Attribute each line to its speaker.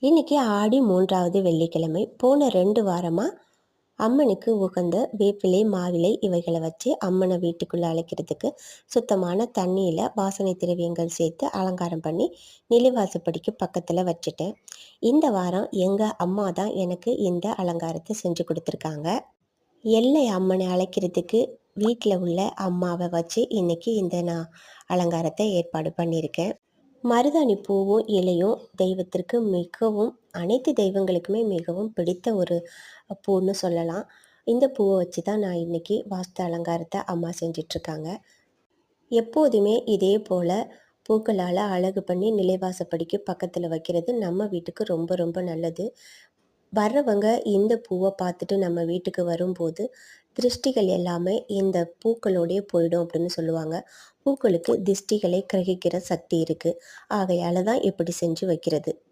Speaker 1: இன்னைக்கு ஆடி 3வது வெள்ளிக்கிழமை. போன 2 வாரமா அம்மனுக்கு உகந்த வேப்பிலை, மாவிலை இவைகள வச்சு அம்மன வீட்டுக்குள்ள அழைக்கிறதுக்கு சுத்தமான தண்ணீல வாசனை திரவியங்கள் சேர்த்து அலங்காரம் பண்ணி நிலைவாசப்படிக்கு பக்கத்துல வச்சுட்டேன். இந்த வாரம் எங்க அம்மா தான் எனக்கு இந்த அலங்காரத்த செஞ்சு குடுத்துருக்காங்க. எல்லை அம்மனை அழைக்கிறதுக்கு வீட்ல உள்ள அம்மாவ வச்சு இன்னைக்கு நான் அலங்காரத்த ஏற்பாடு பண்ணியிருக்கேன். மருதாணி பூவும் இலையும் தெய்வத்திற்கு மிகவும் அனைத்து தெய்வங்களுக்குமே மிகவும் பிடித்த ஒரு பூன்னு சொல்லலாம். இந்த பூவ வச்சு தான் நான் இன்னைக்கு வாஸ்து அலங்காரத்த அம்மா செஞ்சிட்ருக்காங்க. எப்போதுமே இதே போல பூக்களால அழகு பண்ணி நிலைவாசப்படிக்கு பக்கத்துல வைக்கிறது நம்ம வீட்டுக்கு ரொம்ப ரொம்ப நல்லது. வர்றவங்க இந்த பூவ பார்த்துட்டு நம்ம வீட்டுக்கு வரும்போது, திருஷ்டிகள் எல்லாமே இந்த பூக்களோடயே போயிடும் அப்படின்னு சொல்லுவாங்க. பூக்களுக்கு திஷ்டிகளை கிரகிக்கிற சக்தி இருக்கு. ஆகையால தான் இப்படி செஞ்சு வைக்கிறது.